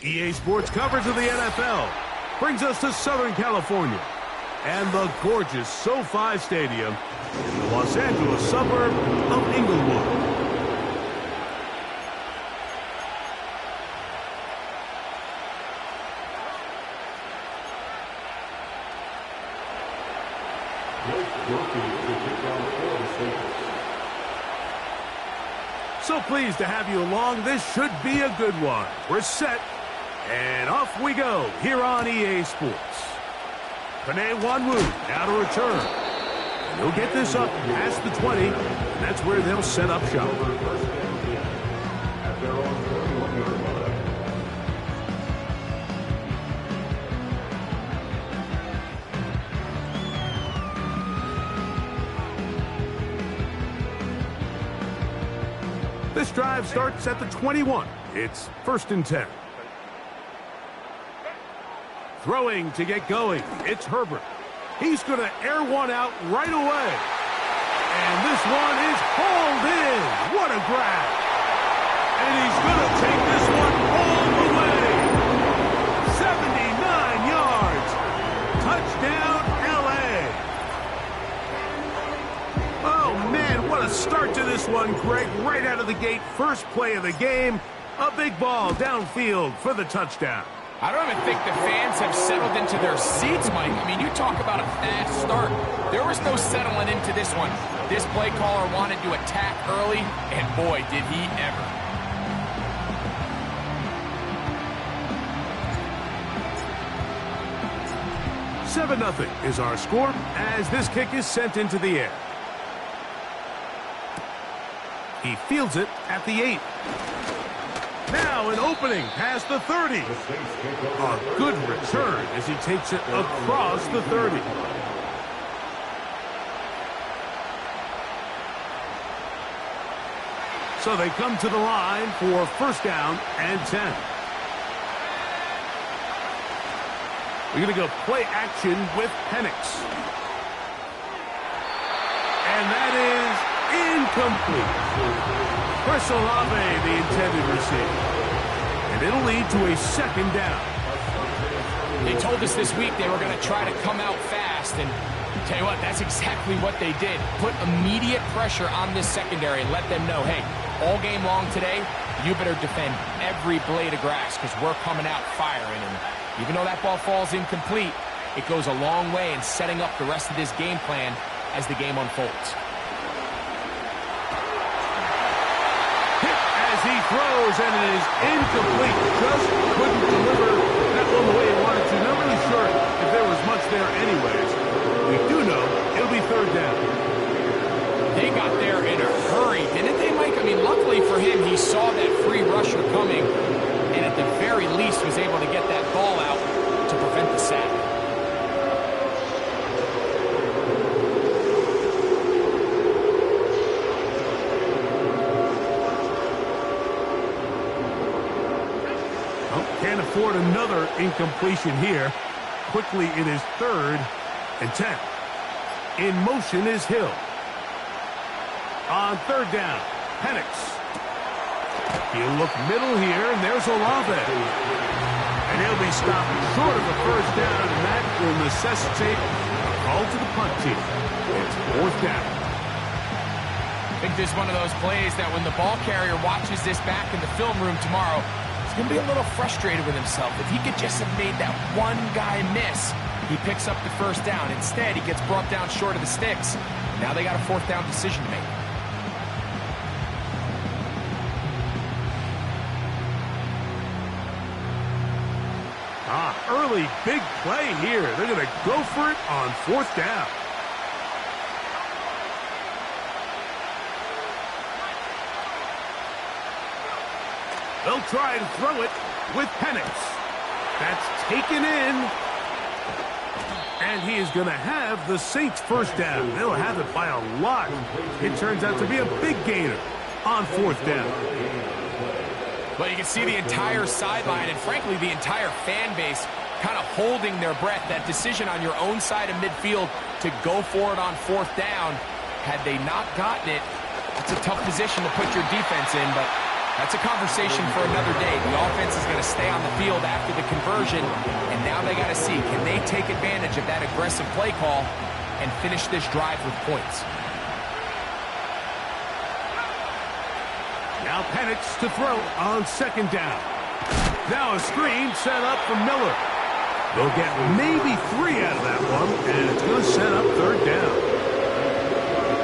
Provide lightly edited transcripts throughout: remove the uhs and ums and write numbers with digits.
EA Sports coverage of the NFL brings us to Southern California and the gorgeous SoFi Stadium in the Los Angeles suburb of Inglewood. So pleased to have you along. This should be a good one. We're set, and off we go here on EA Sports. Panay Wanwu now to return. And he'll get this up past the 20, and that's where they'll set up shop. This drive starts at the 21. It's 1st and 10. Throwing to get going. It's Herbert. He's going to air one out right away. And this one is hauled in. What a grab. And he's going to take this one all the way. 79 yards. Touchdown, L.A. Oh, man, what a start to this one, Greg. Right out of the gate, first play of the game. A big ball downfield for the touchdown. I don't even think the fans have settled into their seats, Mike. I mean, you talk about a fast start. There was no settling into this one. This play caller wanted to attack early, and boy, did he ever. $7-0 is our score as this kick is sent into the air. He fields it at the 8. Now an opening past the 30. A good return as he takes it across the 30. So they come to the line for 1st down and 10. We're going to go play action with Penix. And that is incomplete. Chris Olave, the intended receiver. And it'll lead to a 2nd down. They told us this week they were going to try to come out fast, and tell you what, that's exactly what they did. Put immediate pressure on this secondary and let them know, hey, all game long today, you better defend every blade of grass because we're coming out firing. And even though that ball falls incomplete, it goes a long way in setting up the rest of this game plan as the game unfolds. He throws, and it is incomplete. Just couldn't deliver that one the way he wanted to. Not really sure if there was much there anyways. We do know it'll be 3rd down. They got there in a hurry, didn't they, Mike? I mean, luckily for him, he saw that free rusher coming, and at the very least was able to get that ball out to prevent the sack. Can't afford another incompletion here. Quickly, it is 3rd and 10. In motion is Hill. On 3rd down, Penix. He'll look middle here, and there's Olave. And he'll be stopped short of the 1st down, and that will necessitate a call to the punt team. It's 4th down. I think this is one of those plays that when the ball carrier watches this back in the film room tomorrow, he's going to be a little frustrated with himself. If he could just have made that one guy miss, he picks up the 1st down. Instead, he gets brought down short of the sticks. Now they got a 4th down decision to make. Early big play here. They're going to go for it on 4th down. They'll try and throw it with Penix. That's taken in. And he is going to have the Saints' 1st down. They'll have it by a lot. It turns out to be a big gainer on 4th down. Well, you can see the entire sideline and, frankly, the entire fan base kind of holding their breath. That decision on your own side of midfield to go for it on 4th down, had they not gotten it, it's a tough position to put your defense in, but That's a conversation for another day. The offense is going to stay on the field after the conversion, and now they got to see, can they take advantage of that aggressive play call and finish this drive with points? Now Penix to throw on second down. Now a screen set up for Miller. They'll get maybe 3 out of that one, and it's going to set up third down.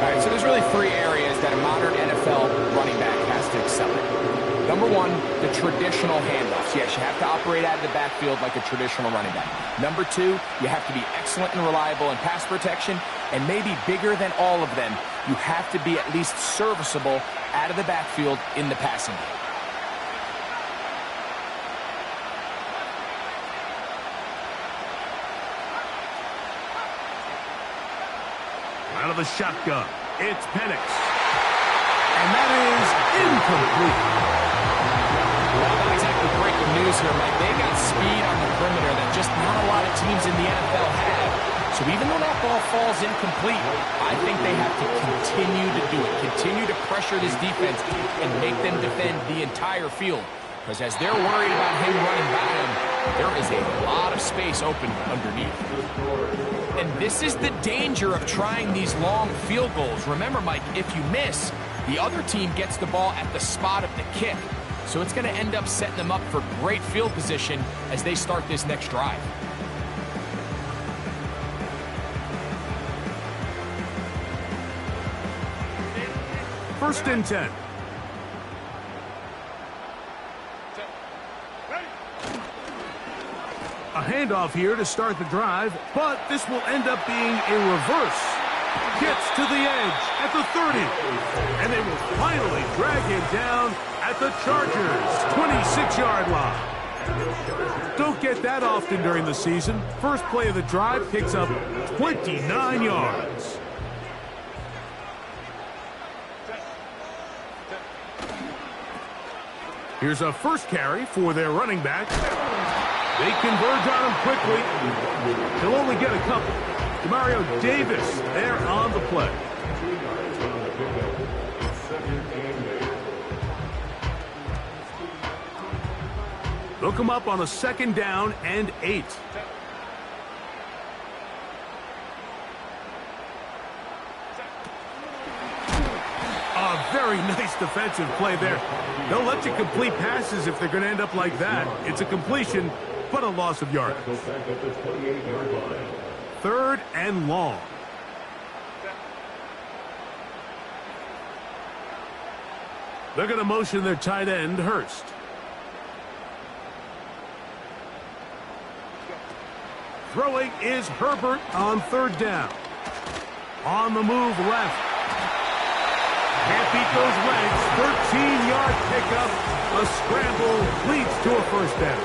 All right, so there's really 3 areas that a modern NFL running back has to excel in. Number 1, the traditional handoffs. Yes, you have to operate out of the backfield like a traditional running back. Number 2, you have to be excellent and reliable in pass protection, and maybe bigger than all of them, you have to be at least serviceable out of the backfield in the passing game. Out of the shotgun, it's Penix. And that is incomplete. Well, not exactly breaking news here, Mike. They got speed on the perimeter that just not a lot of teams in the NFL have. So even though that ball falls incomplete, I think they have to continue to do it. Continue to pressure this defense and make them defend the entire field. Because as they're worried about him running by him, there is a lot of space open underneath. And this is the danger of trying these long field goals. Remember, Mike, if you miss, the other team gets the ball at the spot of the kick. So it's going to end up setting them up for great field position as they start this next drive. First and 10. A handoff here to start the drive, but this will end up being a reverse. Gets to the edge at the 30. And they will finally drag him down at the Chargers' 26-yard line. Don't get that often during the season. First play of the drive picks up 29 yards. Here's a first carry for their running back. They converge on him quickly. He'll only get a couple. Demario Davis there on the play. They'll come up on a second down and 8. A very nice defensive play there. They'll let you complete passes if they're going to end up like that. It's a completion, but a loss of yardage. Third and long. They're going to motion their tight end, Hurst. Throwing is Herbert on third down. On the move left. Can't beat those legs. 13-yard pickup. A scramble leads to a first down.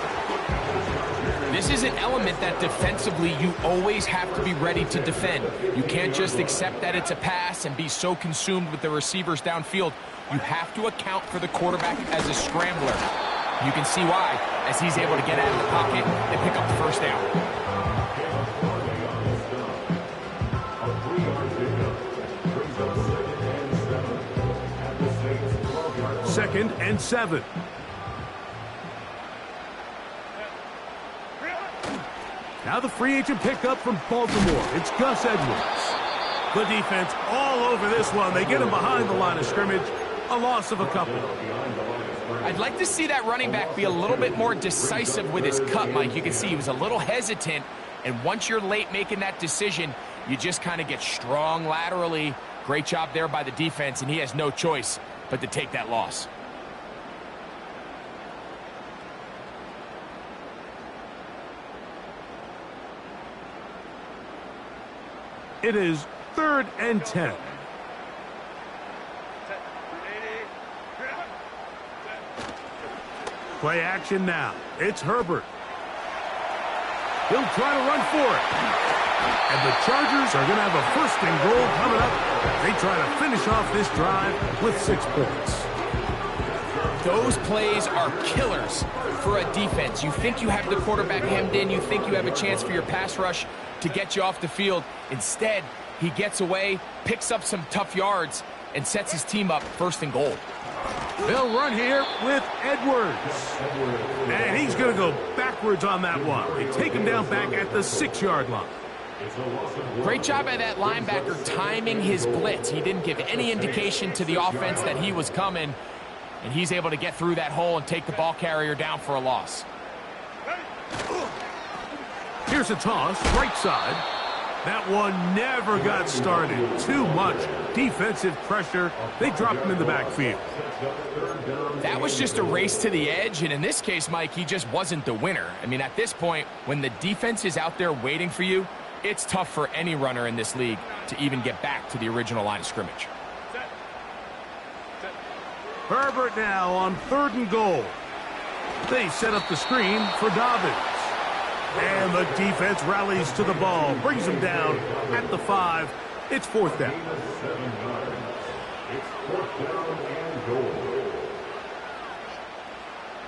This is an element that defensively you always have to be ready to defend. You can't just accept that it's a pass and be so consumed with the receivers downfield. You have to account for the quarterback as a scrambler. You can see why, as he's able to get out of the pocket and pick up the first down. Second and 7. Now the free agent pickup from Baltimore. It's Gus Edwards. The defense all over this one. They get him behind the line of scrimmage. A loss of a couple. I'd like to see that running back be a little bit more decisive with his cut, Mike. You can see he was a little hesitant, and once you're late making that decision, you just kind of get strong laterally. Great job there by the defense, and he has no choice but to take that loss. It is third and 10. Play action now. It's Herbert. He'll try to run for it. And the Chargers are going to have a first and goal coming up. They try to finish off this drive with 6 points. Those plays are killers for a defense. You think you have the quarterback hemmed in. You think you have a chance for your pass rush to get you off the field. Instead, he gets away, picks up some tough yards, and sets his team up first and goal. They'll run here with Edwards. And he's going to go backwards on that one. They take him down back at the 6-yard line. Great job by that linebacker timing his blitz. He didn't give any indication to the offense that he was coming, and he's able to get through that hole and take the ball carrier down for a loss. Here's a toss, right side. That one never got started. Too much defensive pressure. They dropped him in the backfield. That was just a race to the edge, and in this case, Mike, he just wasn't the winner. I mean, at this point, when the defense is out there waiting for you, it's tough for any runner in this league to even get back to the original line of scrimmage. Herbert now on 3rd and goal. They set up the screen for Dobbins. And the defense rallies to the ball, brings him down at the 5. It's 4th down.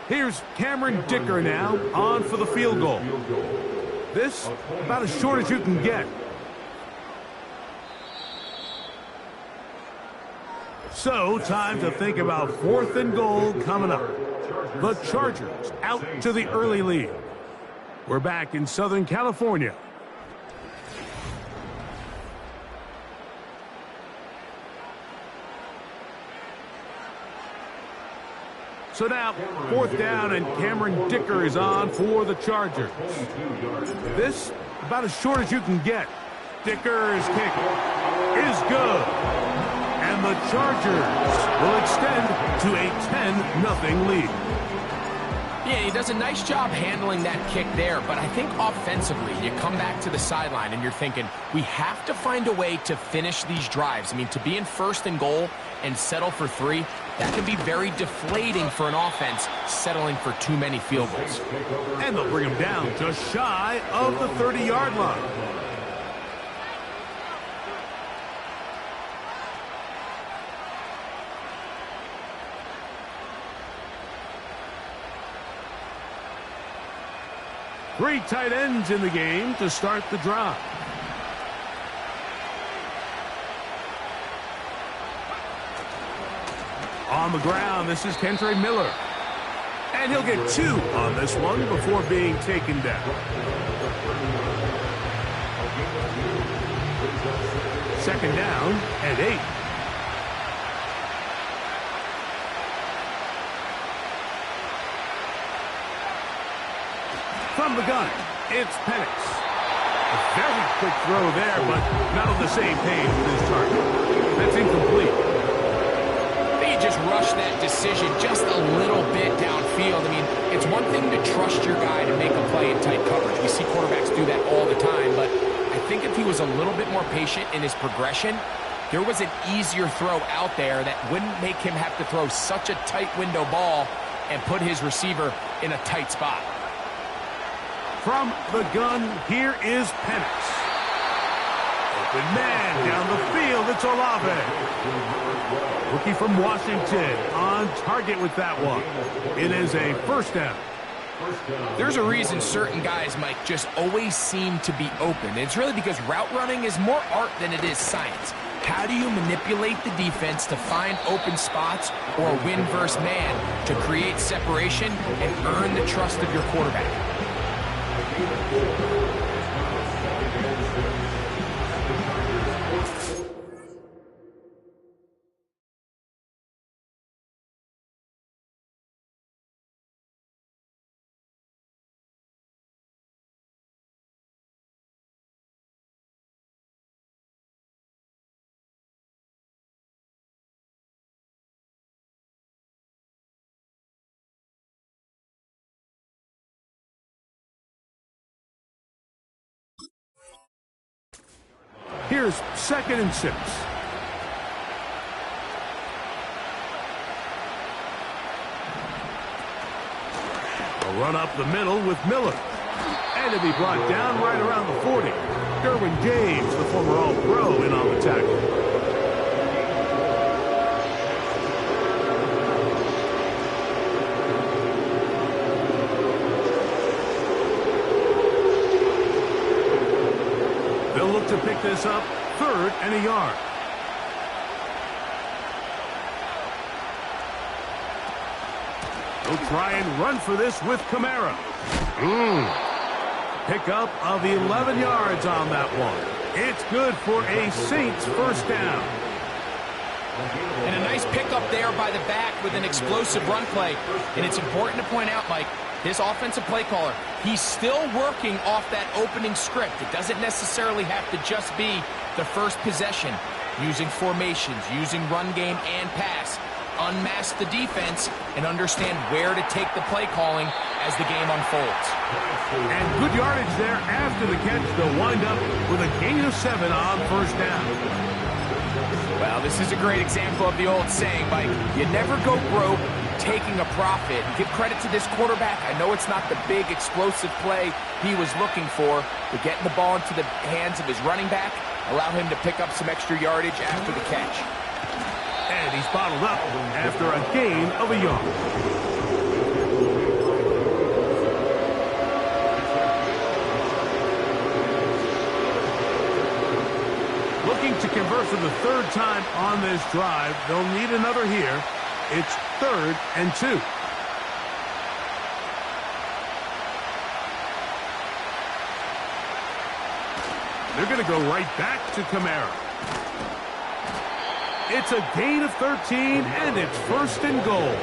Here's Cameron Dicker now on for the field goal. This about as short as you can get. So, time to think about 4th and goal coming up. The Chargers out to the early lead. We're back in Southern California. So now, 4th down, and Cameron Dicker is on for the Chargers. This, about as short as you can get. Dicker's kick is good. And the Chargers will extend to a 10-0 lead. Yeah, he does a nice job handling that kick there, but I think offensively, you come back to the sideline and you're thinking, we have to find a way to finish these drives. I mean, to be in 1st and goal and settle for 3, that can be very deflating for an offense settling for too many field goals. And they'll bring him down just shy of the 30-yard line. Three tight ends in the game to start the drive. On the ground, this is Kentre Miller. And he'll get 2 on this one before being taken down. Second down and 8. From the gun, it's Penix. A very quick throw there, but not on the same page with his target. That's incomplete. They just rushed that decision just a little bit downfield. I mean, it's one thing to trust your guy to make a play in tight coverage. We see quarterbacks do that all the time, but I think if he was a little bit more patient in his progression, there was an easier throw out there that wouldn't make him have to throw such a tight window ball and put his receiver in a tight spot. From the gun, here is Penix. Open man down the field, it's Olave. Rookie from Washington on target with that one. It is a 1st down. There's a reason certain guys, Mike, just always seem to be open. It's really because route running is more art than it is science. How do you manipulate the defense to find open spots or win versus man to create separation and earn the trust of your quarterback? Here's 2nd and 6. A run up the middle with Miller. And to be brought down right around the 40. Derwin James, the former All-Pro, in on the tackle. To pick this up, 3rd and a yard. He'll try and run for this with Kamara. Pickup of 11 yards on that one. It's good for a Saints first down. And a nice pickup there by the back with an explosive run play. And it's important to point out, Mike, this offensive play caller, he's still working off that opening script. It doesn't necessarily have to just be the first possession. Using formations, using run game and pass. Unmask the defense and understand where to take the play calling as the game unfolds. And good yardage there after the catch. They'll wind up with a gain of 7 on first down. Well, this is a great example of the old saying, Mike. You never go broke taking a profit. Give credit to this quarterback. I know it's not the big explosive play he was looking for, but getting the ball into the hands of his running back, allow him to pick up some extra yardage after the catch. And he's bottled up after a gain of a yard. Looking to convert for the third time on this drive. They'll need another here. It's 3rd and 2. They're going to go right back to Kamara. It's a gain of 13, and it's 1st and goal.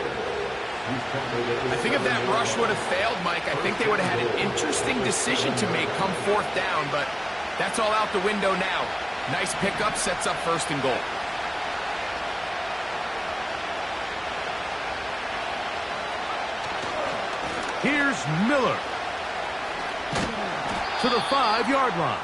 I think if that rush would have failed, Mike, I think they would have had an interesting decision to make come 4th down, but that's all out the window now. Nice pickup, sets up 1st and goal. Here's Miller to the 5-yard line.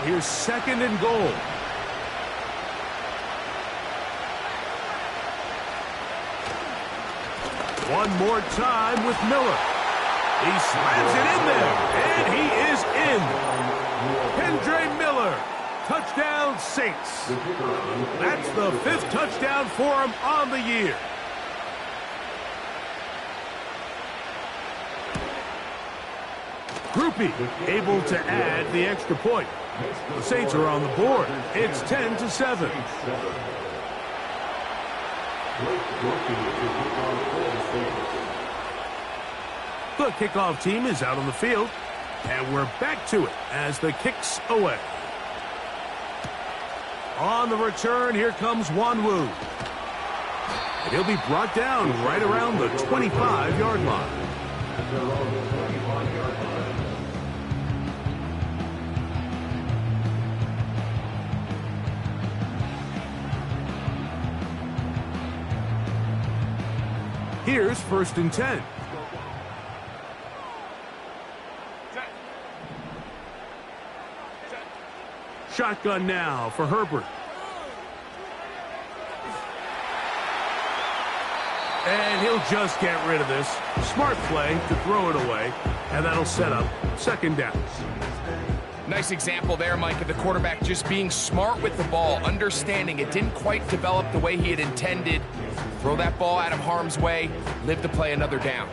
Here's 2nd and goal. One more time with Miller. He slams it in there, and he is in. Kendre Miller, touchdown Saints. That's the 5th touchdown for him on the year. Groupie able to add the extra point. The Saints are on the board. It's 10-7. The kickoff team is out on the field, and we're back to it as the kick's away. On the return, here comes Wanwu. And he'll be brought down right around the 25-yard line. Here's 1st and 10. Shotgun now for Herbert. And he'll just get rid of this. Smart play to throw it away, and that'll set up 2nd downs. Nice example there, Mike, of the quarterback just being smart with the ball, understanding it didn't quite develop the way he had intended. Throw that ball out of harm's way, live to play another down.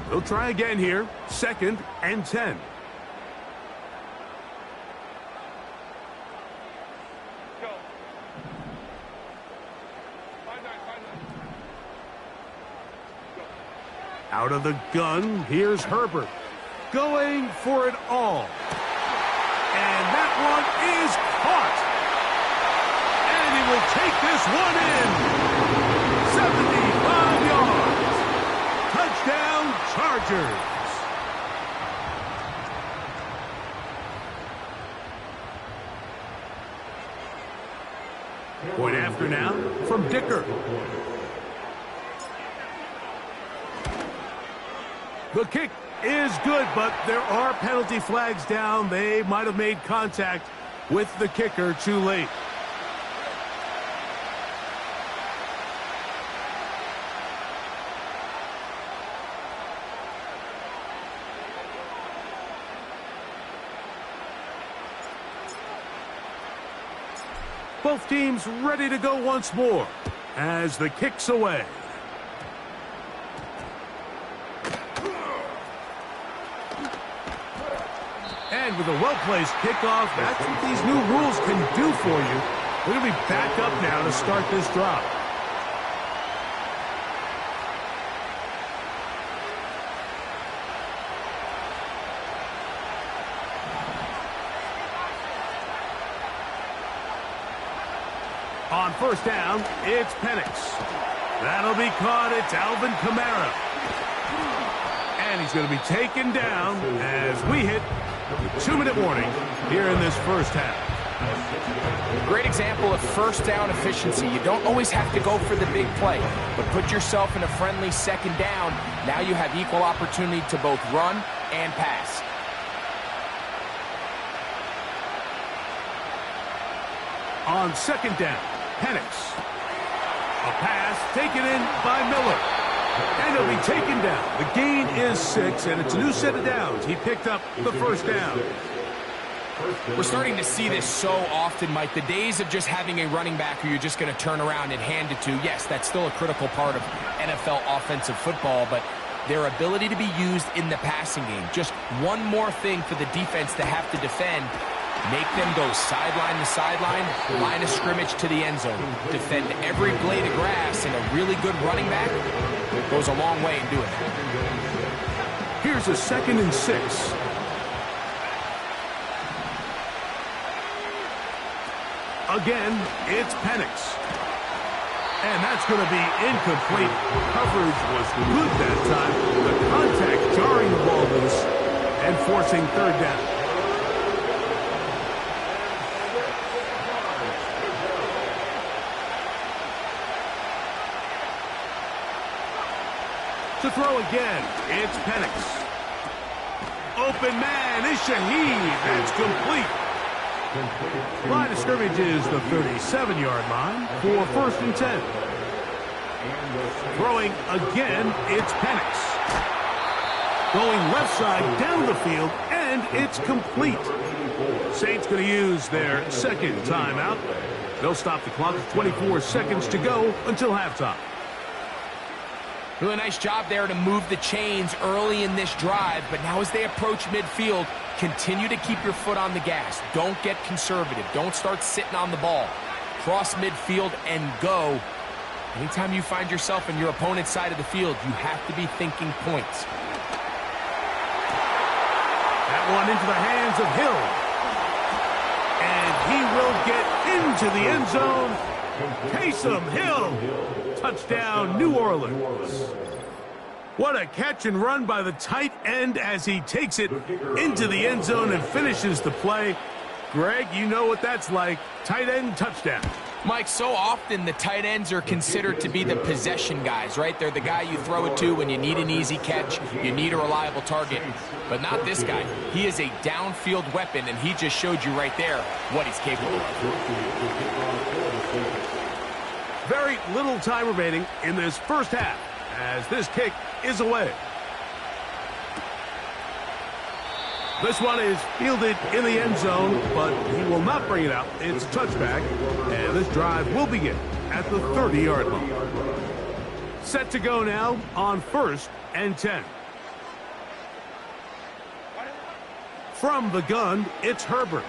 They'll try again here, 2nd and 10. Out of the gun, here's Herbert, going for it all. And that one is caught. And he will take this one in. 75 yards. Touchdown, Chargers. Point after now from Dicker. The kick is good, but there are penalty flags down. They might have made contact with the kicker too late. Both teams ready to go once more as the kick's away. And with a well-placed kickoff, that's what these new rules can do for you. We're going to be back up now to start this drive. On first down, it's Penix. That'll be caught. It's Alvin Kamara. And he's going to be taken down as we hit the 2-minute warning here in this first half. Great example of first down efficiency. You don't always have to go for the big play, but put yourself in a friendly second down. Now you have equal opportunity to both run and pass. On second down, Penix. A pass taken in by Miller. And he'll be taken down. The gain is 6, and it's a new set of downs. He picked up the first down. We're starting to see this so often, Mike. The days of just having a running back who you're just going to turn around and hand it to, yes, that's still a critical part of NFL offensive football, but their ability to be used in the passing game. Just one more thing for the defense to have to defend. Make them go sideline to sideline, line of scrimmage to the end zone. Defend every blade of grass, and a really good running back goes a long way in doing that. Here's a 2nd and 6. Again, it's Penix. And that's going to be incomplete. Coverage was good that time. The contact jarring the ball loose and forcing third down. To throw again, it's Penix. Open man is Shaheed. That's complete. Line of scrimmage is the 37-yard line for 1st and 10. Throwing again, it's Penix. Going left side down the field, and it's complete. Saints going to use their 2nd timeout. They'll stop the clock with 24 seconds to go until halftime. Really nice job there to move the chains early in this drive, but now as they approach midfield, continue to keep your foot on the gas. Don't get conservative. Don't start sitting on the ball. Cross midfield and go. Anytime you find yourself on your opponent's side of the field, you have to be thinking points. That one into the hands of Hill. And he will get into the end zone. Taysom Hill. Touchdown, New Orleans. What a catch and run by the tight end as he takes it into the end zone and finishes the play. Greg, you know what that's like. Tight end touchdown. Mike, so often the tight ends are considered to be the possession guys, right? They're the guy you throw it to when you need an easy catch, you need a reliable target. But not this guy. He is a downfield weapon, and he just showed you right there what he's capable of. Very little time remaining in this first half as this kick is away. This one is fielded in the end zone, but he will not bring it out. It's a touchback, and this drive will begin at the 30-yard line. Set to go now on 1st and 10. From the gun, it's Herbert.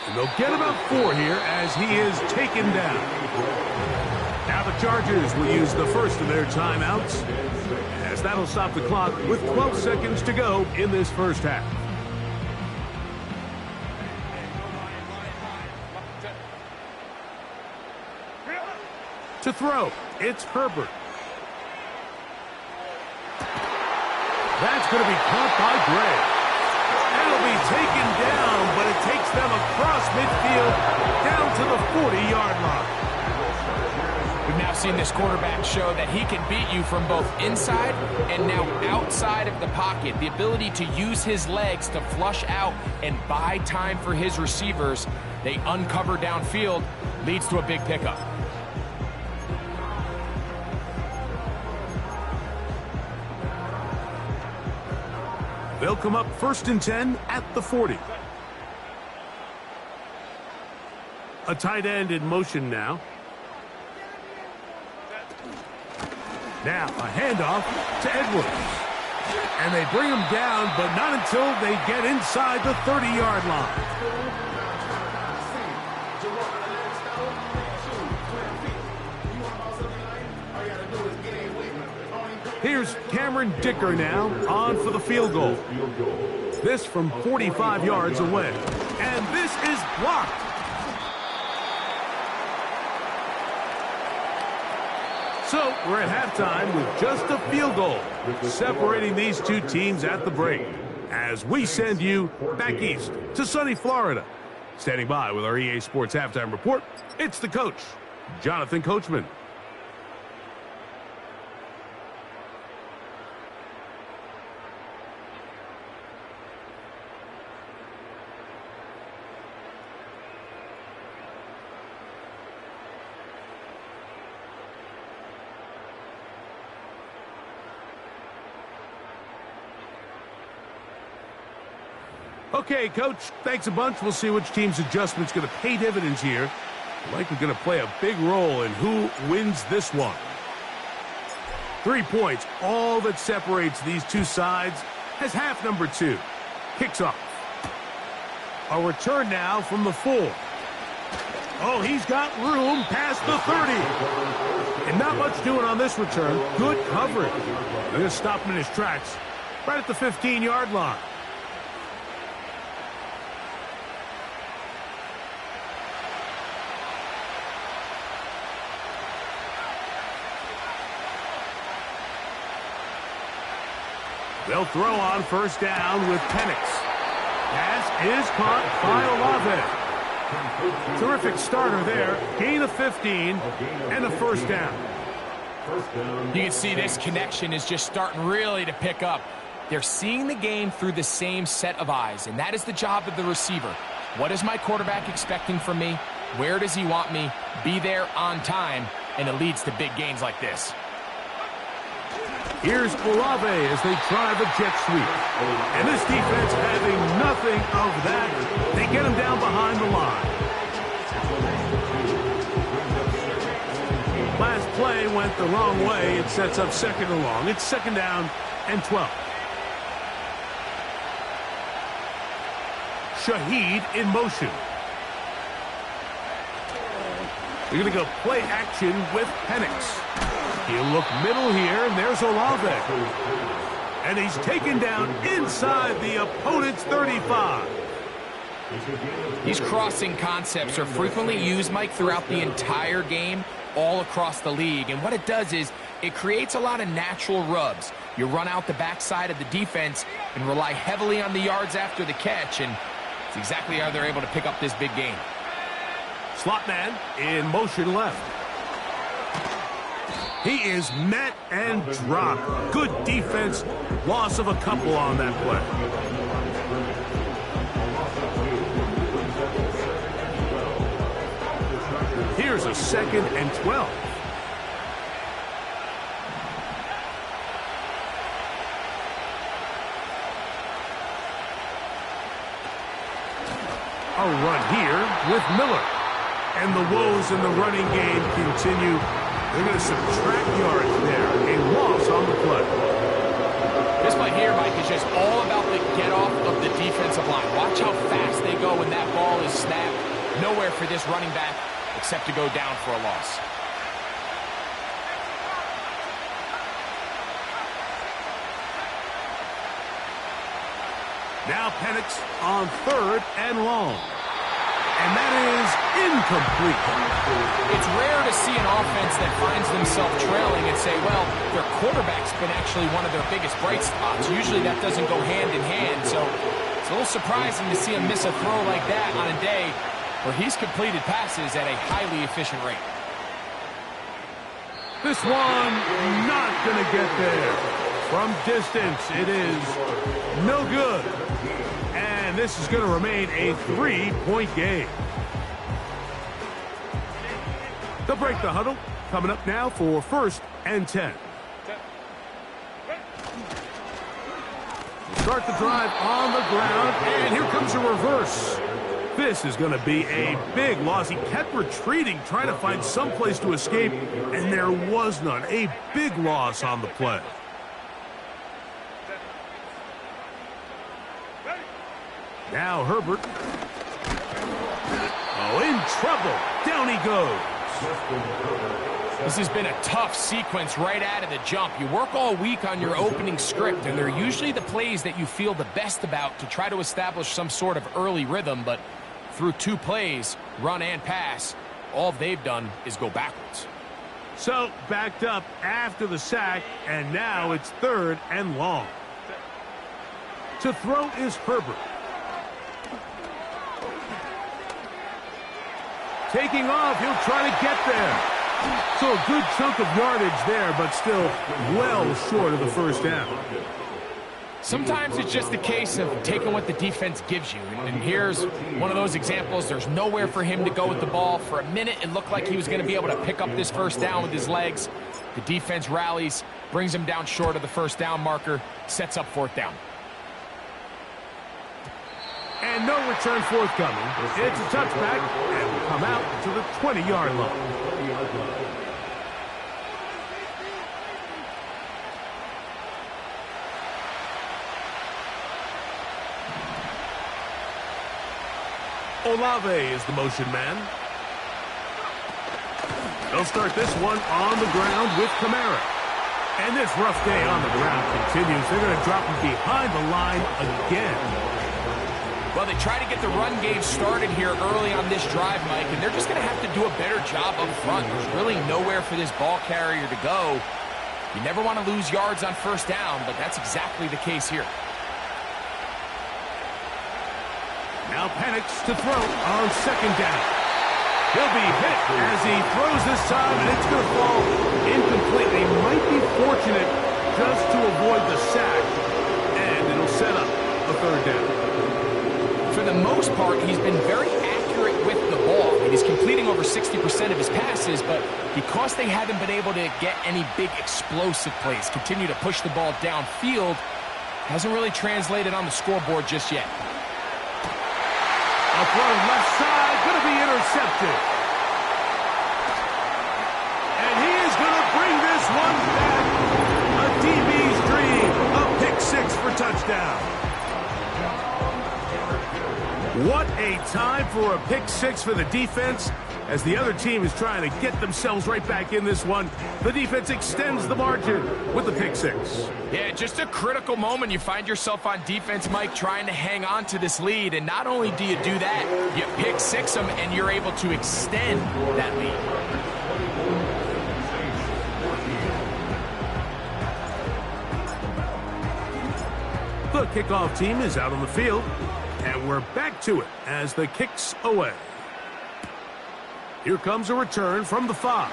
And they'll get about 4 here as he is taken down. Now the Chargers will use the first of their timeouts, as that'll stop the clock with 12 seconds to go in this first half. To throw, it's Herbert. That's going to be caught by Gray. It'll be taken down, but it takes them across midfield down to the 40-yard line. We've now seen this quarterback show that he can beat you from both inside and now outside of the pocket. The ability to use his legs to flush out and buy time for his receivers. They uncover downfield, leads to a big pickup. They'll come up 1st and 10 at the 40. A tight end in motion now. Now a handoff to Edwards. And they bring him down, but not until they get inside the 30-yard line. Here's Cameron Dicker now on for the field goal. This from 45 yards away. And this is blocked. So we're at halftime with just a field goal separating these two teams at the break as we send you back east to sunny Florida. Standing by with our EA Sports Halftime Report, it's the coach, Jonathan Coachman. Okay, Coach, thanks a bunch. We'll see which team's adjustment's going to pay dividends here. Likely going to play a big role in who wins this one. 3 points, all that separates these two sides as half number 2. Kicks off. A return now from the 4. Oh, he's got room past the 30. And not much doing on this return. Good coverage. They're going to stop him in his tracks right at the 15-yard line. They'll throw on first down with Penix. Pass is caught by Olave. Terrific starter there. Gain of 15 and a first down. You can see this connection is just starting really to pick up. They're seeing the game through the same set of eyes, and that is the job of the receiver. What is my quarterback expecting from me? Where does he want me? Be there on time, and it leads to big gains like this. Here's Olave as they try the jet sweep. And this defense having nothing of that. They get him down behind the line. Last play went the wrong way. It sets up second and long. It's second down and 12. Shaheed in motion. They're going to go play action with Penix. He'll look middle here, and there's Olave. And he's taken down inside the opponent's 35. These crossing concepts are frequently used, Mike, throughout the entire game, all across the league. And what it does is it creates a lot of natural rubs. You run out the backside of the defense and rely heavily on the yards after the catch, and it's exactly how they're able to pick up this big game. Slot man in motion left. He is met and dropped. Good defense. Loss of a couple on that play. Here's a second and 12. A run here with Miller. And the woes in the running game continue. They're going to subtract yards there. A loss on the play. This play here, Mike, is just all about the get-off of the defensive line. Watch how fast they go when that ball is snapped. Nowhere for this running back except to go down for a loss. Now Penix on third and long. And that is incomplete. It's rare to see an offense that finds themselves trailing and say, well, their quarterback's been actually one of their biggest bright spots. Usually that doesn't go hand in hand, so it's a little surprising to see him miss a throw like that on a day where he's completed passes at a highly efficient rate. This one not going to get there. From distance, it is no good. And this is going to remain a 3-point game. They'll break the huddle. Coming up now for first and 10. Start the drive on the ground, and here comes a reverse. This is going to be a big loss. He kept retreating, trying to find some place to escape, and there was none. A big loss on the play. Now Herbert. Oh, in trouble. Down he goes. This has been a tough sequence right out of the jump. You work all week on your opening script, and they're usually the plays that you feel the best about to try to establish some sort of early rhythm, but through 2 plays, run and pass, all they've done is go backwards. So, backed up after the sack, and now it's 3rd and long. To throw is Herbert. Taking off, he'll try to get there. So a good chunk of yardage there, but still well short of the first down. Sometimes it's just a case of taking what the defense gives you. And here's one of those examples. There's nowhere for him to go with the ball. For a minute, it looked like he was going to be able to pick up this first down with his legs. The defense rallies, brings him down short of the first down marker, sets up 4th down. And no return forthcoming. It's a touchback, and will come out to the 20-yard line. Olave is the motion man. They'll start this one on the ground with Kamara. And this rough day on the ground continues. They're going to drop him behind the line again. Well, they try to get the run game started here early on this drive, Mike, and they're just going to have to do a better job up front. There's really nowhere for this ball carrier to go. You never want to lose yards on first down, but that's exactly the case here. Now Penix to throw on 2nd down. He'll be hit as he throws this time, and it's going to fall incomplete. They might be fortunate just to avoid the sack, and it'll set up a 3rd down. For the most part, he's been very accurate with the ball. He's completing over 60% of his passes, but because they haven't been able to get any big explosive plays, continue to push the ball downfield, hasn't really translated on the scoreboard just yet. A throw left side, going to be intercepted. And he is going to bring this one back. A DB's dream, a pick 6 for touchdown. What a time for a pick 6 for the defense. As the other team is trying to get themselves right back in this one, the defense extends the margin with the pick 6. Yeah, just a critical moment. You find yourself on defense, Mike, trying to hang on to this lead. And not only do you do that, you pick 6 them, and you're able to extend that lead. The kickoff team is out on the field. And we're back to it as the kick's away. Here comes a return from the 5.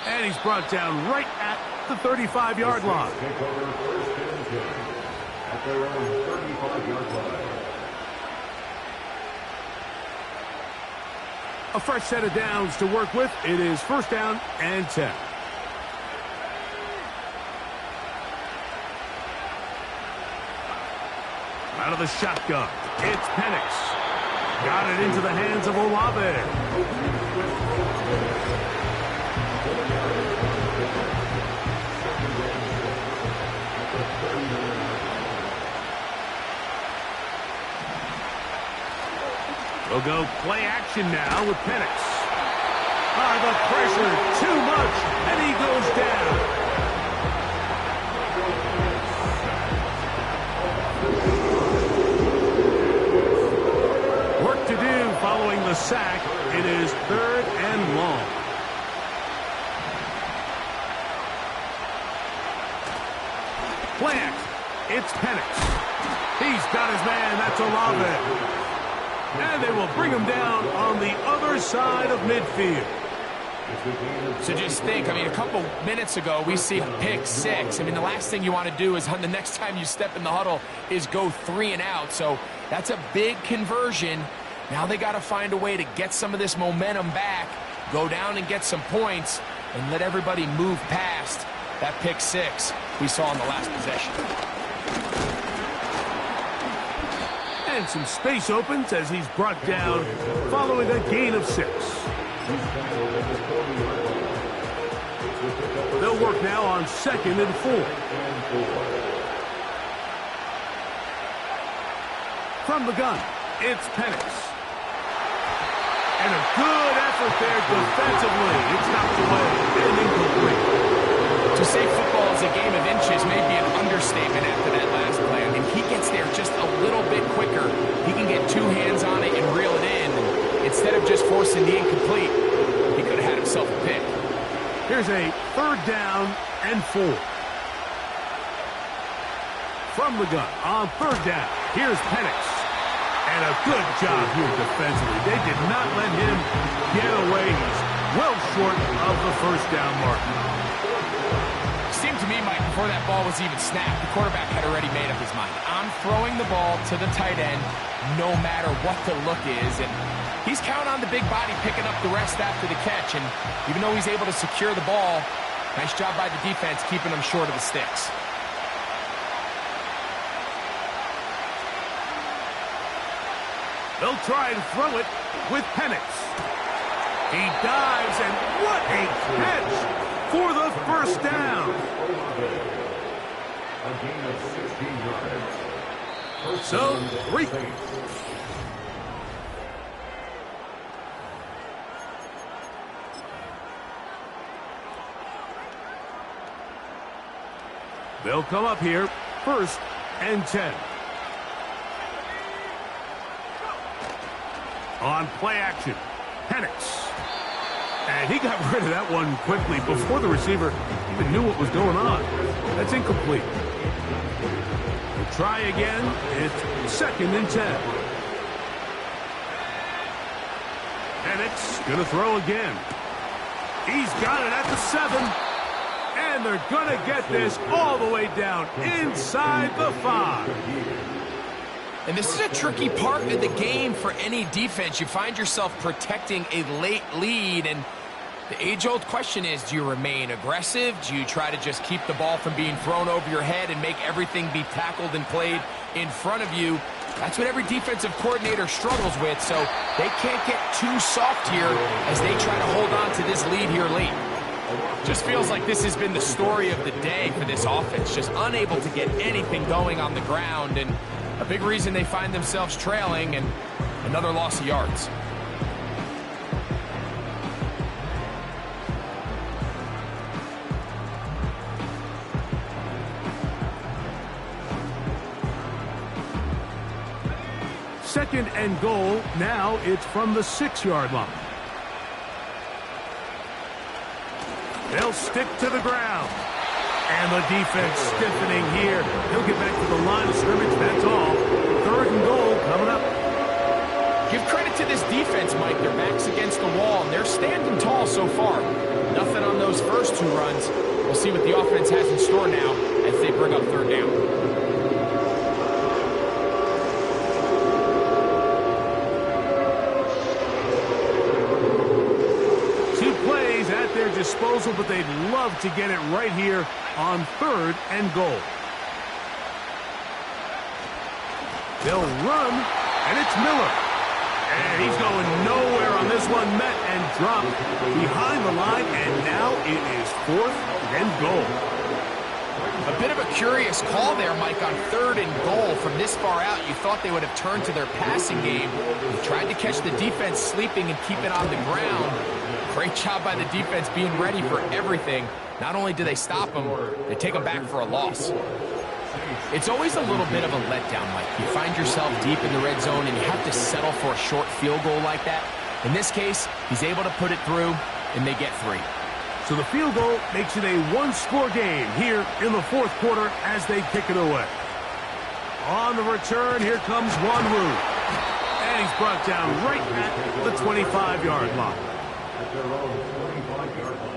And he's brought down right at the 35-yard line. A fresh set of downs to work with. It is 1st down and 10. Out of the shotgun, it's Penix. Got it into the hands of Olave. We'll go play action now with Penix. The pressure, too much, and he goes down. Work to do following the sack. It is 3rd and long. Play action. It's Penix. He's got his man. That's Olave. And they will bring him down on the other side of midfield. So just think, I mean, a couple minutes ago, we see a pick 6. I mean, the last thing you want to do is on the next time you step in the huddle is go 3 and out. So that's a big conversion. Now they got to find a way to get some of this momentum back, go down and get some points, and let everybody move past that pick 6 we saw in the last possession. And some space opens as he's brought down following a gain of 6. They'll work now on 2nd and 4. From the gun, it's Penix. And a good effort there defensively. It's knocked away and incomplete. To say football is a game of inches may be an understatement after that last play. I mean, he gets there just a little bit quicker. He can get 2 hands on it and reel it in. And instead of just forcing the incomplete, he could have had himself a pick. Here's a 3rd down and 4. From the gun on 3rd down, here's Penix. And a good job here defensively. They did not let him get away. He's well short of the 1st down mark. Seemed to me, Mike, before that ball was even snapped, the quarterback had already made up his mind. I'm throwing the ball to the tight end no matter what the look is. And he's counting on the big body picking up the rest after the catch. And even though he's able to secure the ball, nice job by the defense keeping him short of the sticks. They'll try and throw it with Penix. He dives, and what a catch for the 1st down. A gain of 16 yards. So, 3. They'll come up here, 1st and 10. On play action, Penix. And he got rid of that one quickly before the receiver even knew what was going on. That's incomplete. We'll try again. It's 2nd and 10. Penix gonna throw again. He's got it at the 7. And they're gonna get this all the way down inside the 5. And this is a tricky part of the game for any defense. You find yourself protecting a late lead, and the age-old question is, do you remain aggressive? Do you try to just keep the ball from being thrown over your head and make everything be tackled and played in front of you? That's what every defensive coordinator struggles with, so they can't get too soft here as they try to hold on to this lead here late. Just feels like this has been the story of the day for this offense, just unable to get anything going on the ground, and a big reason they find themselves trailing and another loss of yards. Second and goal. Now it's from the 6-yard line. They'll stick to the ground. And the defense stiffening here. He'll get back to the line of scrimmage. That's all. 3rd and goal coming up. Give credit to this defense, Mike. Their back's against the wall, and they're standing tall so far. Nothing on those first 2 runs. We'll see what the offense has in store now as they bring up 3rd down. Disposal, but they'd love to get it right here on 3rd and goal. They'll run, and it's Miller. And he's going nowhere on this one. Met and dropped behind the line, and now it is 4th and goal. A bit of a curious call there, Mike, on 3rd and goal. From this far out, you thought they would have turned to their passing game. They tried to catch the defense sleeping and keep it on the ground. Great job by the defense being ready for everything. Not only do they stop them, they take them back for a loss. It's always a little bit of a letdown, Mike. You find yourself deep in the red zone and you have to settle for a short field goal like that. In this case, he's able to put it through, and they get 3. So the field goal makes it a 1-score game here in the 4th quarter as they kick it away. On the return, here comes Wanwu. And he's brought down right at the 25-yard line. At their own 25-yard line.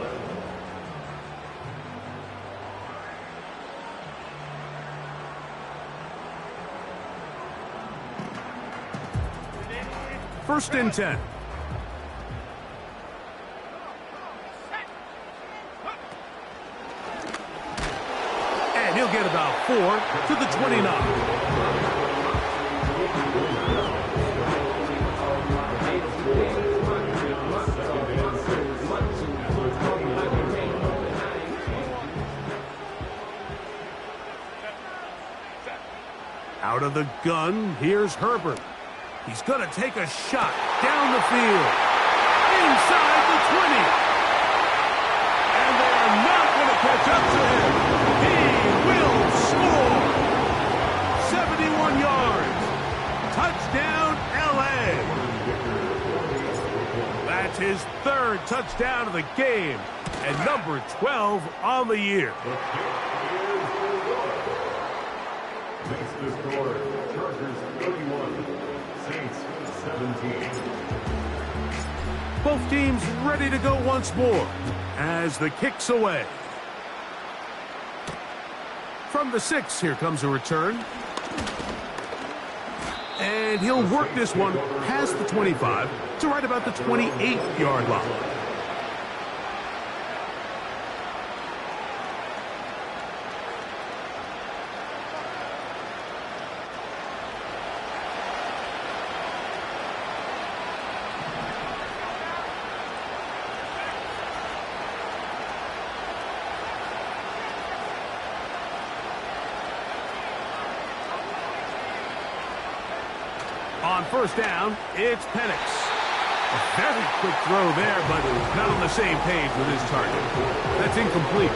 First and 10. And he'll get about 4 to the 29. Out of the gun, here's Herbert. He's going to take a shot down the field. Inside the 20. And they're not going to catch up to him. He will score. 71 yards. Touchdown, L.A. That's his third touchdown of the game and number 12 on the year. Makes the score Chargers 31, Saints 17. Both teams ready to go once more as the kick's away. From the 6, here comes a return. And he'll work this one past the 25 to right about the 28-yard line. On first down, it's Penix. A very quick throw there, but not on the same page with his target. That's incomplete.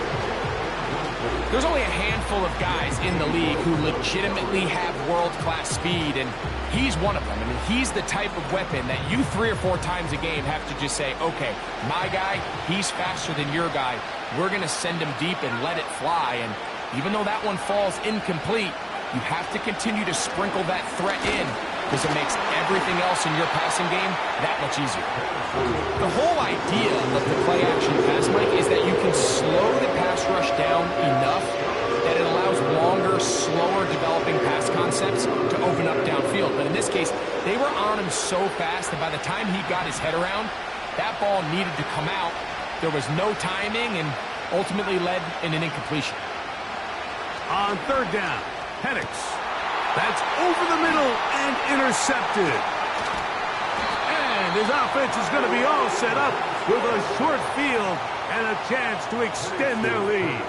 There's only a handful of guys in the league who legitimately have world-class speed, and he's one of them. I mean, he's the type of weapon that you 3 or 4 times a game have to just say, okay, my guy, he's faster than your guy. We're going to send him deep and let it fly. And even though that one falls incomplete, you have to continue to sprinkle that threat in, because it makes everything else in your passing game that much easier. The whole idea of the play-action pass, Mike, is that you can slow the pass rush down enough that it allows longer, slower developing pass concepts to open up downfield. But in this case, they were on him so fast that by the time he got his head around, that ball needed to come out. There was no timing and ultimately led in an incompletion. On third down, Penix. That's over the middle and intercepted. And his offense is going to be all set up with a short field and a chance to extend their lead.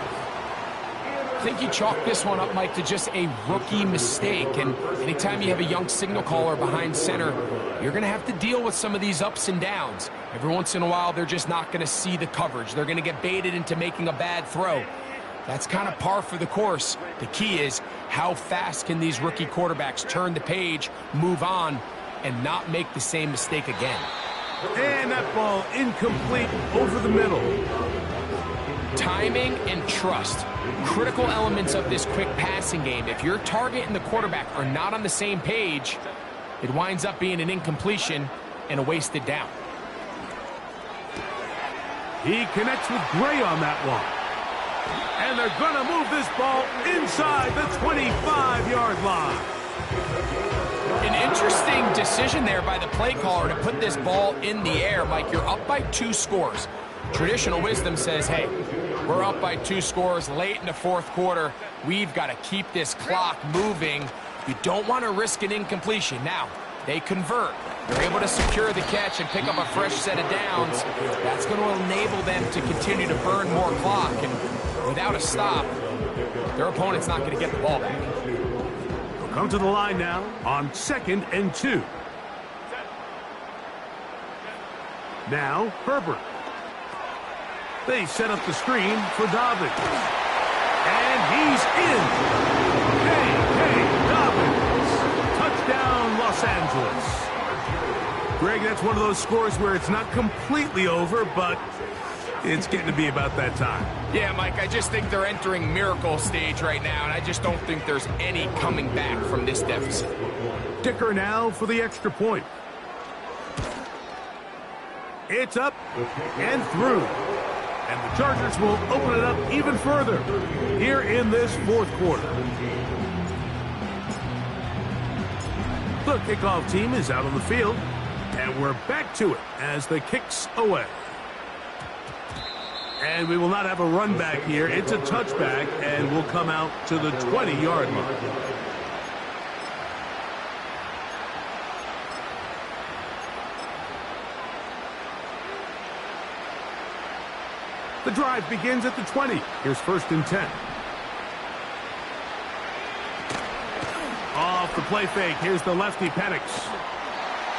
I think you chalk this one up, Mike, to just a rookie mistake. And anytime you have a young signal caller behind center, you're going to have to deal with some of these ups and downs. Every once in a while, they're just not going to see the coverage. They're going to get baited into making a bad throw. That's kind of par for the course. The key is, how fast can these rookie quarterbacks turn the page, move on, and not make the same mistake again? And that ball incomplete over the middle. Timing and trust, critical elements of this quick passing game. If your target and the quarterback are not on the same page, it winds up being an incompletion and a wasted down. He connects with Gray on that one. And they're going to move this ball inside the 25-yard line. An interesting decision there by the play caller to put this ball in the air. Mike, you're up by 2 scores. Traditional wisdom says, hey, we're up by 2 scores late in the 4th quarter. We've got to keep this clock moving. You don't want to risk an incompletion. Now, they convert. They're able to secure the catch and pick up a fresh set of downs. That's going to enable them to continue to burn more clock. And without a stop, their opponent's not going to get the ball back. We'll come to the line now on 2nd and 2. Now, Herbert. They set up the screen for Dobbins. And he's in. Hey, Dobbins. Touchdown, Los Angeles. Greg, that's one of those scores where it's not completely over, but it's getting to be about that time. Yeah, Mike, I just think they're entering miracle stage right now, and I just don't think there's any coming back from this deficit. Dicker now for the extra point. It's up and through. And the Chargers will open it up even further here in this 4th quarter. The kickoff team is out on the field, and we're back to it as the kick's away. And we will not have a run back here. It's a touchback, and we'll come out to the 20-yard line. The drive begins at the 20. Here's 1st and 10. off the play fake. Here's the lefty, Penix.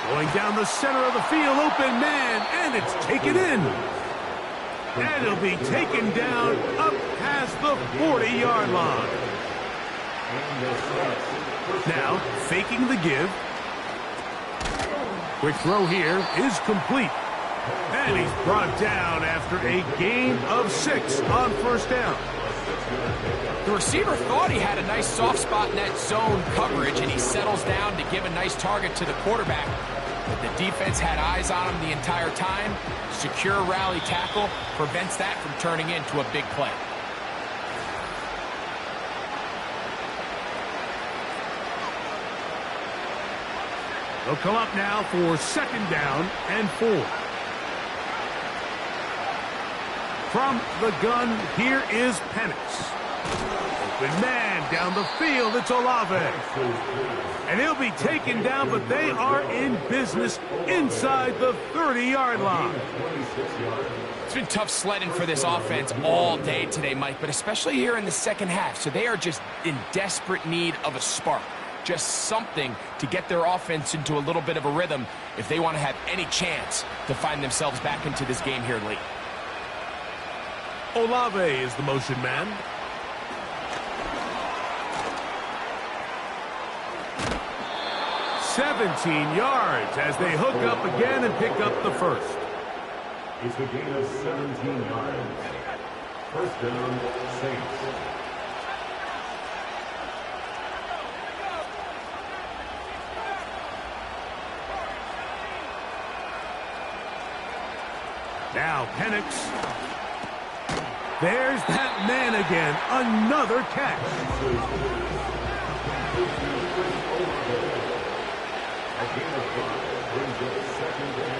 Going down the center of the field, open man, and it's taken in. And it'll be taken down up past the 40-yard line. Now, faking the give. Quick throw here is complete. And he's brought down after a gain of 6 on first down. The receiver thought he had a nice soft spot in that zone coverage, and he settles down to give a nice target to the quarterback. But the defense had eyes on him the entire time. Secure rally tackle prevents that from turning into a big play. They'll come up now for second down and 4. From the gun, here is Penix. Open man down the field, it's Olave. And he'll be taken down, but they are in business inside the 30-yard line. It's been tough sledding for this offense all day today, Mike, but especially here in the second half. So they are just in desperate need of a spark. Just something to get their offense into a little bit of a rhythm if they want to have any chance to find themselves back into this game here late. Olave is the motion man. "17 yards as they hook up again and pick up the first. It's a gain of 17 yards. First down, Saints. Now Penix. There's that man again. Another catch.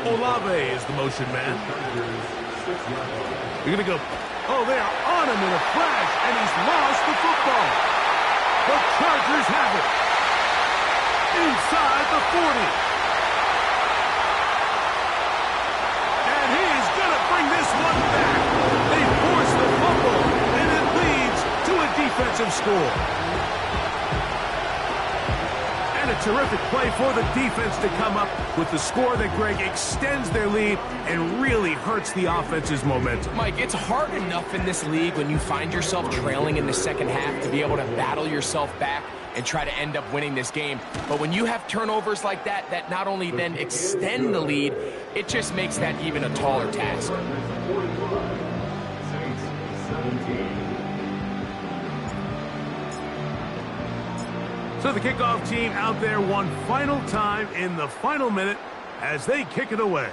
Olave is the motion man. You're going to go. Oh, they are on him in a flash, and he's lost the football. The Chargers have it. Inside the 40. And he's going to bring this one back. They force the fumble, and it leads to a defensive score. And a terrific play for the defense to come up with the score that, Greg, extends their lead and really hurts the offense's momentum. Mike, it's hard enough in this league when you find yourself trailing in the second half to be able to battle yourself back and try to end up winning this game. But when you have turnovers like that, that not only then extend the lead, it just makes that even a taller task. So the kickoff team out there one final time in the final minute as they kick it away.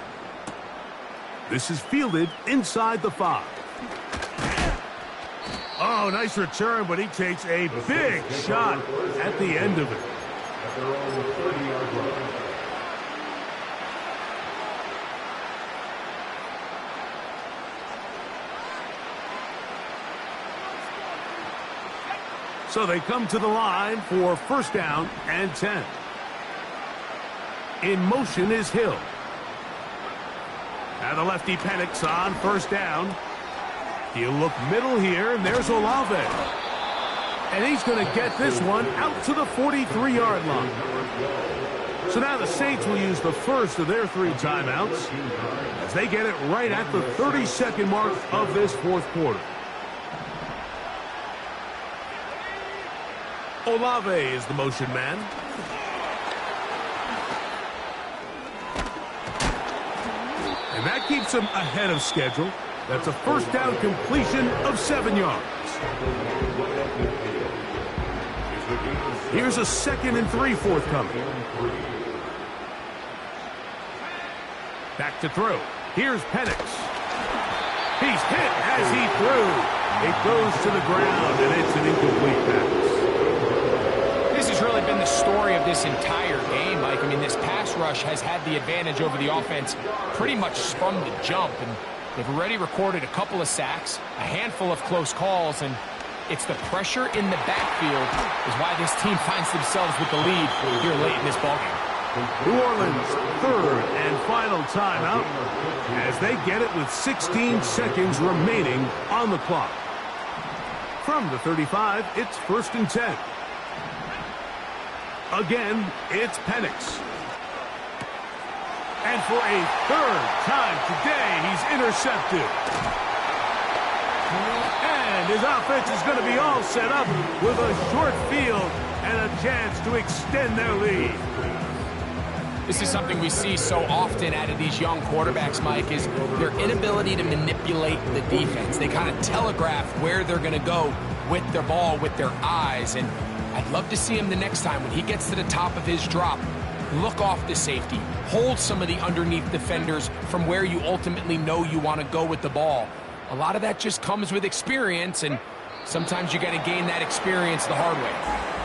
This is fielded inside the 5. Oh, nice return, but he takes a big shot at the end of it. At their own 30-yard line. So they come to the line for first down and 10. In motion is Hill. Now the lefty Penix on first down. He'll look middle here, and there's Olave. And he's going to get this one out to the 43-yard line. So now the Saints will use the first of their 3 timeouts as they get it right at the 30-second mark of this fourth quarter. Olave is the motion man. And that keeps him ahead of schedule. That's a first down completion of 7 yards. Here's a 2nd and 3 forthcoming. Back to throw. Here's Penix. He's hit as he threw. It goes to the ground, and it's an incomplete pass. This has really been the story of this entire game, Mike. I mean, this pass rush has had the advantage over the offense pretty much from the jump, and they've already recorded a couple of sacks, a handful of close calls, and it's the pressure in the backfield is why this team finds themselves with the lead here late in this ballgame. New Orleans' 3rd and final timeout as they get it with 16 seconds remaining on the clock. From the 35, it's 1st and 10. Again, it's Penix. And for a third time today, he's intercepted. And his offense is going to be all set up with a short field and a chance to extend their lead. This is something we see so often out of these young quarterbacks, Mike, is their inability to manipulate the defense. They kind of telegraph where they're going to go with their ball, with their eyes. And I'd love to see him the next time when he gets to the top of his drop. Look off the safety. Hold some of the underneath defenders from where you ultimately know you want to go with the ball. A lot of that just comes with experience, and sometimes you got to gain that experience the hard way.